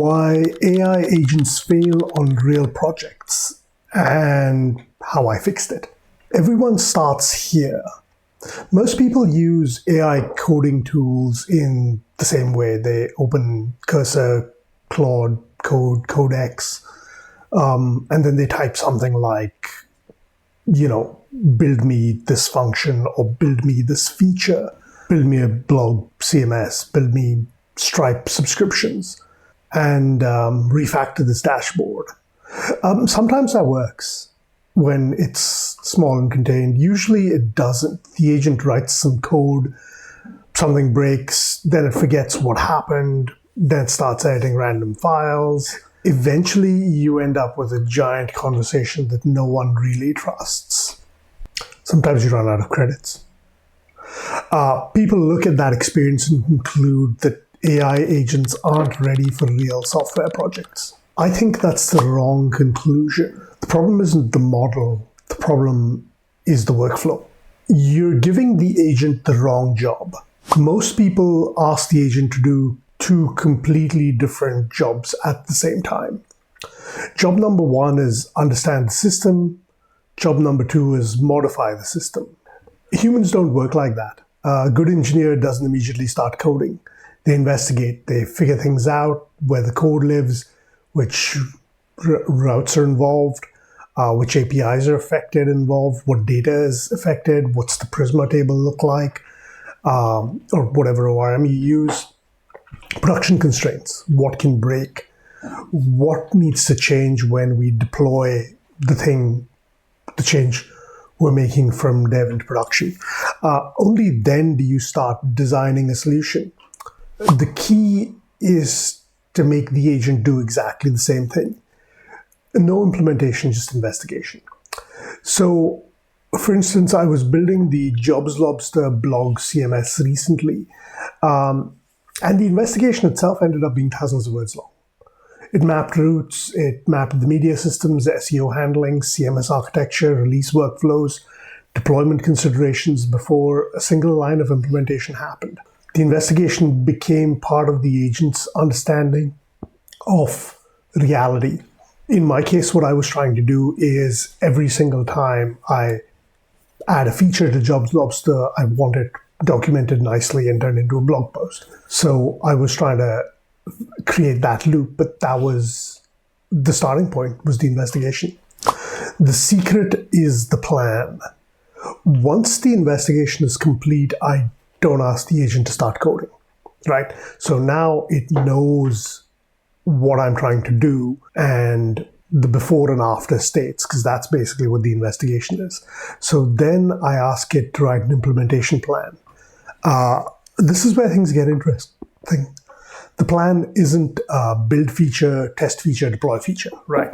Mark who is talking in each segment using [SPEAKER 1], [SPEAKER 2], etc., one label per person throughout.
[SPEAKER 1] why AI agents fail on real projects and how I fixed it. Everyone starts here. Most people use AI coding tools in the same way. They open Cursor, Claude Code, Codex, and then they type something like, build me this function or build me this feature, build me a blog CMS, build me Stripe subscriptions, and refactor this dashboard. Sometimes that works when it's small and contained. Usually it doesn't. The agent writes some code, something breaks, then it forgets what happened, then it starts editing random files. Eventually you end up with a giant conversation that no one really trusts. Sometimes you run out of credits. People look at that experience and conclude that AI agents aren't ready for real software projects. I think that's the wrong conclusion. The problem isn't the model. The problem is the workflow. You're giving the agent the wrong job. Most people ask the agent to do two completely different jobs at the same time. Job number one is understand the system. Job number two is modify the system. Humans don't work like that. A good engineer doesn't immediately start coding. They investigate, they figure things out, where the code lives, which routes are involved, which APIs are involved, what data is affected, what's the Prisma table look like, or whatever ORM you use. Production constraints, what can break, what needs to change when we deploy the change we're making from dev into production. Only then do you start designing a solution. The key is to make the agent do exactly the same thing. No implementation, just investigation. So, for instance, I was building the Jobs Lobster blog CMS recently, and the investigation itself ended up being thousands of words long. It mapped routes, it mapped the media systems, SEO handling, CMS architecture, release workflows, deployment considerations before a single line of implementation happened. The investigation became part of the agent's understanding of reality. In my case, what I was trying to do is every single time I add a feature to Jobs Lobster, I want it documented nicely and turned into a blog post. So I was trying to create that loop, but that was the starting point, was the investigation. The secret is the plan. Once the investigation is complete, I don't ask the agent to start coding, right? So now it knows what I'm trying to do and the before and after states, because that's basically what the investigation is. So then I ask it to write an implementation plan. This is where things get interesting. The plan isn't build feature, test feature, deploy feature, right?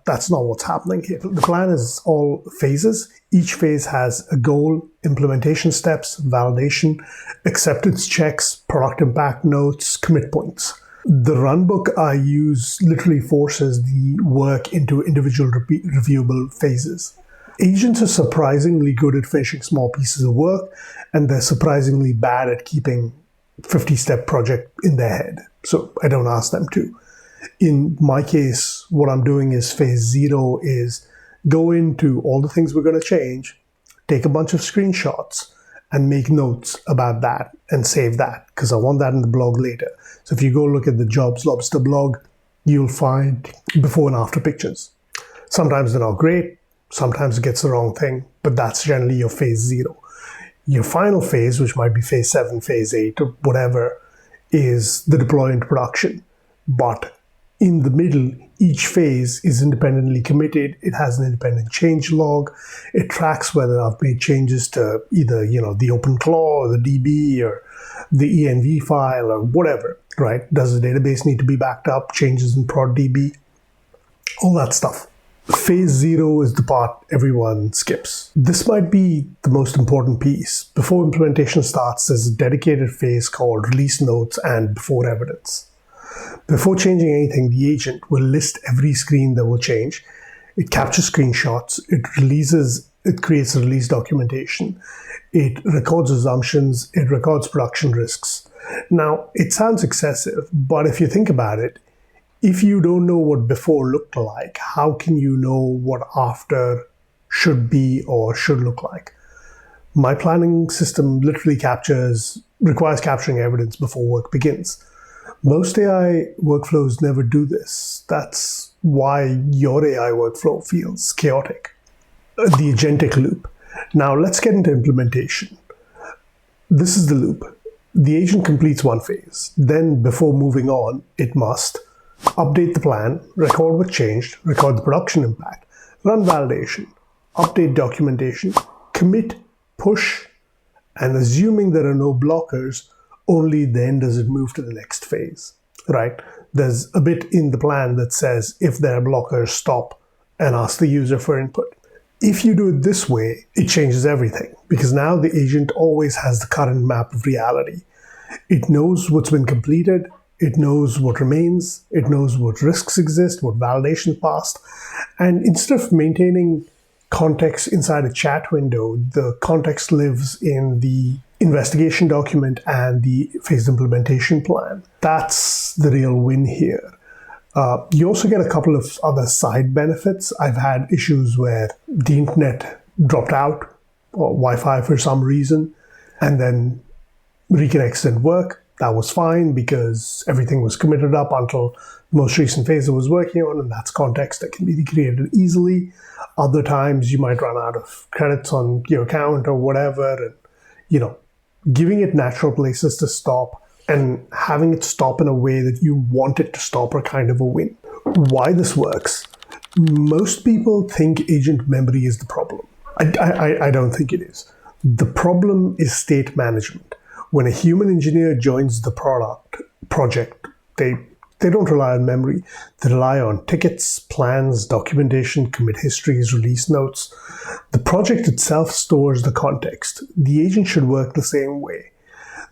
[SPEAKER 1] That's not what's happening here. The plan is all phases. Each phase has a goal, implementation steps, validation, acceptance checks, product impact notes, commit points. The runbook I use literally forces the work into individual reviewable phases. Agents are surprisingly good at finishing small pieces of work, and they're surprisingly bad at keeping 50-step project in their head. So I don't ask them to. In my case, what I'm doing is phase 0 is go into all the things we're going to change, take a bunch of screenshots, and make notes about that and save that, because I want that in the blog later. So if you go look at the Jobs Lobster blog, you'll find before and after pictures. Sometimes they're not great, sometimes it gets the wrong thing, but that's generally your phase 0. Your final phase, which might be phase 7, phase 8, or whatever, is the deploy into production. But in the middle, each phase is independently committed. It has an independent change log. It tracks whether I've made changes to either, the OpenClaw or the DB or the env file or whatever, right? Does the database need to be backed up? Changes in prod DB? All that stuff. Phase 0 is the part everyone skips. This might be the most important piece. Before implementation starts, there's a dedicated phase called release notes and before evidence. Before changing anything, the agent will list every screen that will change. It captures screenshots. It creates a release documentation. It records assumptions. It records production risks. Now, it sounds excessive, but if you think about it, If you don't know what before looked like, how can you know what after should be or should look like? My planning system literally requires capturing evidence before work begins. Most AI workflows never do this. That's why your AI workflow feels chaotic. The Agentic Loop. Now let's get into implementation. This is the loop. The agent completes one phase. Then, before moving on, it must update the plan, record what changed, record the production impact, run validation, update documentation, commit, push, and assuming there are no blockers, only then does it move to the next phase, right? There's a bit in the plan that says if there are blockers, stop and ask the user for input. If you do it this way, it changes everything because now the agent always has the current map of reality. It knows what's been completed, it knows what remains, it knows what risks exist, what validation passed, and instead of maintaining context inside a chat window, the context lives in the investigation document and the phased implementation plan. That's the real win here. You also get a couple of other side benefits. I've had issues where the internet dropped out or Wi-Fi for some reason, and then reconnects didn't work. That was fine because everything was committed up until the most recent phase it was working on, and that's context that can be recreated easily. Other times you might run out of credits on your account or whatever, and giving it natural places to stop and having it stop in a way that you want it to stop are kind of a win. Why this works? Most people think agent memory is the problem. I don't think it is. The problem is state management. When a human engineer joins the project, they don't rely on memory. They rely on tickets, plans, documentation, commit histories, release notes. The project itself stores the context. The agent should work the same way.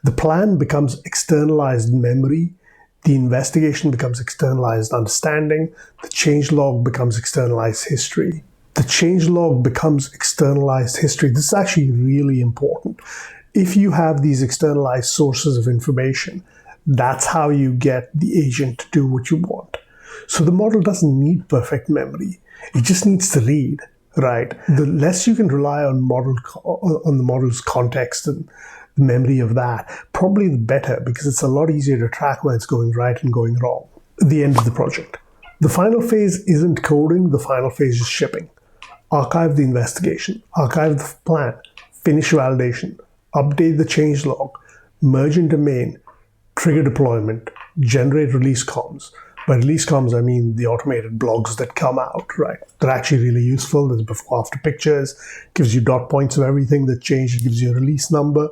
[SPEAKER 1] The plan becomes externalized memory. The investigation becomes externalized understanding. The changelog becomes externalized history. The changelog becomes externalized history. This is actually really important. If you have these externalized sources of information, that's how you get the agent to do what you want. So the model doesn't need perfect memory. It just needs to read, right? The less you can rely on the model's context and the memory of that, probably the better, because it's a lot easier to track when it's going right and going wrong. The end of the project. The final phase isn't coding. The final phase is shipping. Archive the investigation. Archive the plan. Finish validation. Update the changelog, merge into main, trigger deployment, generate release comms. By release comms, I mean the automated blogs that come out, right? They're actually really useful. There's before-after pictures, gives you dot points of everything that changed. It gives you a release number.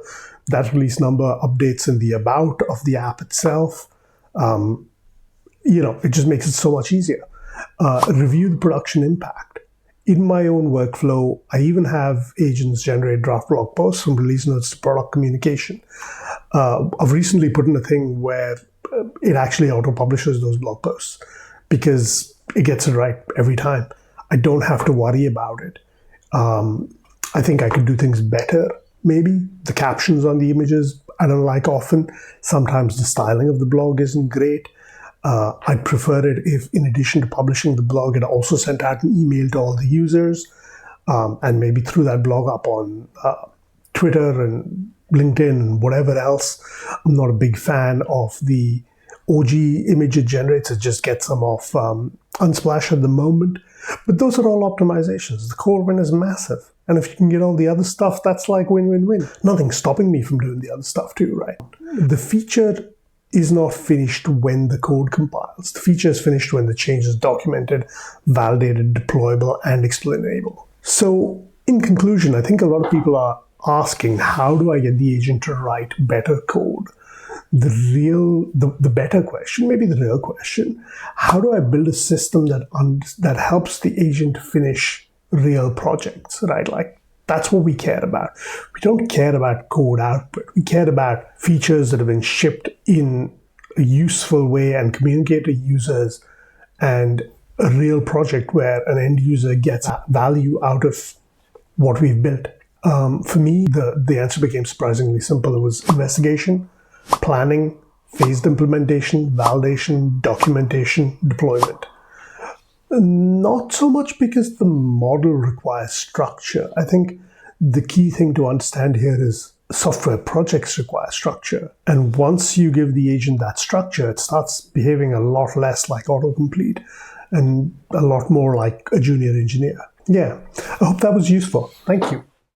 [SPEAKER 1] That release number updates in the about of the app itself. It just makes it so much easier. Review the production impact. In my own workflow, I even have agents generate draft blog posts from release notes to product communication. I've recently put in a thing where it actually auto-publishes those blog posts because it gets it right every time. I don't have to worry about it. I think I could do things better, maybe. The captions on the images I don't like often. Sometimes the styling of the blog isn't great. I'd prefer it if, in addition to publishing the blog, it also sent out an email to all the users and maybe threw that blog up on Twitter and LinkedIn and whatever else. I'm not a big fan of the OG image it generates. It just gets them off Unsplash at the moment. But those are all optimizations. The core win is massive. And if you can get all the other stuff, that's like win-win-win. Nothing's stopping me from doing the other stuff too, right? The feature is not finished when the code compiles. The feature is finished when the change is documented, validated, deployable, and explainable. So in conclusion, I think a lot of people are asking, how do I get the agent to write better code? The better question, maybe the real question, how do I build a system that helps the agent finish real projects, right? Like, that's what we care about. We don't care about code output. We care about features that have been shipped in a useful way and communicate to users, and a real project where an end user gets value out of what we've built. For me, the answer became surprisingly simple. It was investigation, planning, phased implementation, validation, documentation, deployment. Not so much because the model requires structure. I think the key thing to understand here is software projects require structure. And once you give the agent that structure, it starts behaving a lot less like autocomplete and a lot more like a junior engineer. Yeah, I hope that was useful. Thank you.